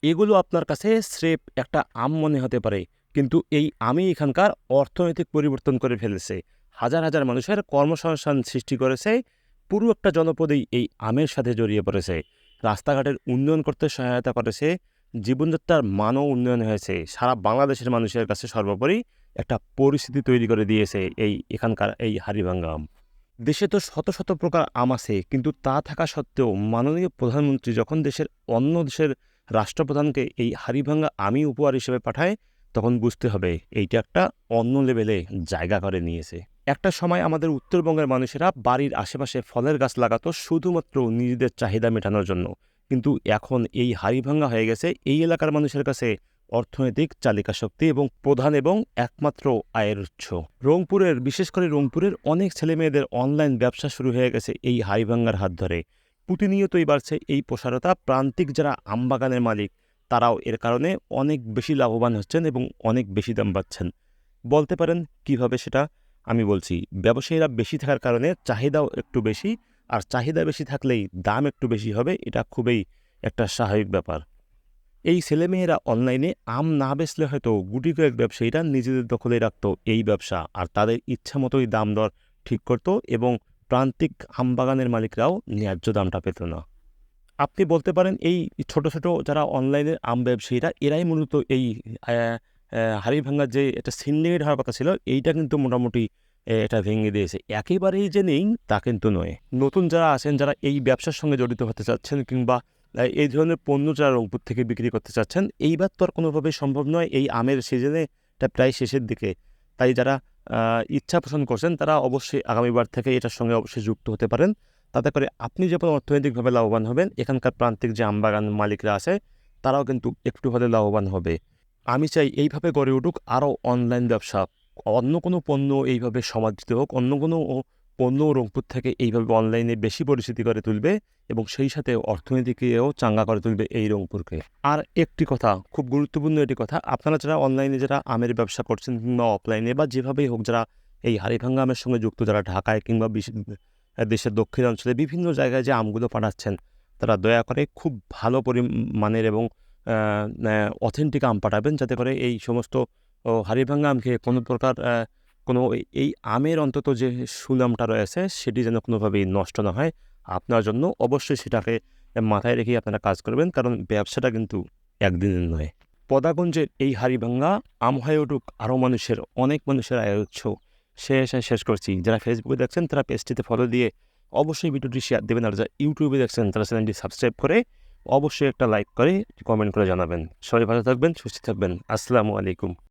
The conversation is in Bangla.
এগুলো আপনার কাছে স্রেফ একটা আম মনে হতে পারে, কিন্তু এই আমই এখানকার অর্থনৈতিক পরিবর্তন করে ফেলেছে। হাজার হাজার মানুষের কর্মসংস্থান সৃষ্টি করেছে। পুরো একটা জনপদই এই আমের সাথে জড়িয়ে পড়েছে। রাস্তাঘাটের উন্নয়ন করতে সহায়তা করেছে। জীবনযাত্রার মানও উন্নয়ন হয়েছে। সারা বাংলাদেশের মানুষের কাছে সর্বোপরি একটা পরিস্থিতি তৈরি করে দিয়েছে এই এখানকার এই হাড়িভাঙ্গা আম। দেশে তো শত শত প্রকার আম আছে, কিন্তু তা থাকা সত্ত্বেও মাননীয় প্রধানমন্ত্রী যখন দেশের অন্য দেশের রাষ্ট্রপ্রধানকে এই হাড়িভাঙ্গা আমই উপহার হিসেবে পাঠায়, তখন বুঝতে হবে এইটা একটা অন্য লেভেলে জায়গা করে নিয়েছে। একটা সময় আমাদের উত্তরবঙ্গের মানুষেরা বাড়ির আশেপাশে ফলের গাছ লাগাতো শুধুমাত্র নিজেদের চাহিদা মেটানোর জন্য, কিন্তু এখন এই হাড়িভাঙ্গা হয়ে গেছে এই এলাকার মানুষের কাছে অর্থনৈতিক চালিকা শক্তি এবং প্রধান এবং একমাত্র আয়ের উৎস। বিশেষ করে রংপুরের অনেক ছেলেমেয়েদের অনলাইন ব্যবসা শুরু হয়ে গেছে এই হাড়িভাঙ্গার হাত ধরে। প্রতিনিয়তই বাড়ছে এই প্রসারতা। প্রান্তিক যারা আমবাগানের মালিক, তারাও এর কারণে অনেক বেশি লাভবান হচ্ছেন এবং অনেক বেশি দাম পাচ্ছেন। বলতে পারেন কিভাবে সেটা? আমি বলছি, ব্যবসায়ীরা বেশি থাকার কারণে চাহিদাও একটু বেশি, আর চাহিদা বেশি থাকলেই দাম একটু বেশি হবে, এটা খুবই একটা স্বাভাবিক ব্যাপার। এই ছেলেমেয়েরা অনলাইনে আম না বেচলে হয়তো গুটি কয়েক ব্যবসায়ীরা নিজেদের দখলে রাখতো এই ব্যবসা, আর তাদের ইচ্ছা মতোই দাম দর ঠিক করতো এবং প্রান্তিক আমবাগানের মালিকরাও ন্যায্য দামটা পেত না। আপনি বলতে পারেন এই ছোট ছোট যারা অনলাইনের আম ব্যবসায়ীরা, এরাই মূলত এই হাড়িভাঙ্গার যে একটা সিন্ডিকেট হওয়ার কথা ছিল, এইটা কিন্তু মোটামুটি এটা ভেঙে দিয়েছে। একেবারেই যে নেই তা কিন্তু নয়। নতুন যারা আছেন, যারা এই ব্যবসার সঙ্গে জড়িত হতে চাচ্ছেন, কিংবা এই ধরনের পণ্য যারা রংপুর থেকে বিক্রি করতে চাচ্ছেন, এইবার তো আর কোনোভাবেই সম্ভব নয়। এই আমের সিজনে এটা প্রায় শেষের দিকে। তাই যারা ইচ্ছা পোষণ করছেন, তারা অবশ্যই আগামীবার থেকে এটার সঙ্গে অবশ্যই যুক্ত হতে পারেন। তাতে করে আপনি যেমন অর্থনৈতিকভাবে লাভবান হবেন, এখানকার প্রান্তিক যে আমবাগান মালিকরা আছে, তারাও কিন্তু একটু হলে লাভবান হবে। আমি চাই এইভাবে গড়ে উঠুক আরও অনলাইন ব্যবসা। অন্য কোনো পণ্য এইভাবে সমাদৃত হোক, অন্য কোনো পণ্য রংপুর থেকে এইভাবে অনলাইনে বেশি পরিচিতি করে তুলবে এবং সেই সাথে অর্থনীতিকেও চাঙ্গা করে তুলবে এই রংপুরকে। আর একটি কথা, খুব গুরুত্বপূর্ণ একটি কথা, আপনারা যারা অনলাইনে যারা আমের ব্যবসা করছেন কিংবা অফলাইনে বা যেভাবেই হোক, যারা এই হাড়িভাঙ্গা আমের সঙ্গে যুক্ত, যারা ঢাকায় কিংবা দেশের দক্ষিণাঞ্চলে বিভিন্ন জায়গায় যে আমগুলো পাঠাচ্ছেন, তারা দয়া করে খুব ভালো পরিমাণের এবং অথেন্টিক আম পাঠাবেন, যাতে করে এই সমস্ত হাড়িভাঙ্গা আম খেয়ে কোনো প্রকার কোনো এই আমের অন্তত যে সুনামটা রয়েছে, সেটি যেন কোনোভাবেই নষ্ট না হয়। আপনার জন্য অবশ্যই সেটাকে মাথায় রেখেই আপনারা কাজ করবেন, কারণ ব্যবসাটা কিন্তু একদিনের নয়। পদাগঞ্জের এই হাড়িভাঙ্গা আম হয়ে উঠুক আরও মানুষের, অনেক মানুষের আয়ের উৎস। শেষ করছি। যারা ফেসবুকে দেখছেন, তারা পেজটিতে ফলো দিয়ে অবশ্যই ভিডিওটি শেয়ার দেবেন, আর যারা ইউটিউবে দেখছেন, তারা চ্যানেলটি সাবস্ক্রাইব করে অবশ্যই একটা লাইক করে কমেন্ট করে জানাবেন। সবাই ভালো থাকবেন, সুস্থ থাকবেন। আসসালামু আলাইকুম।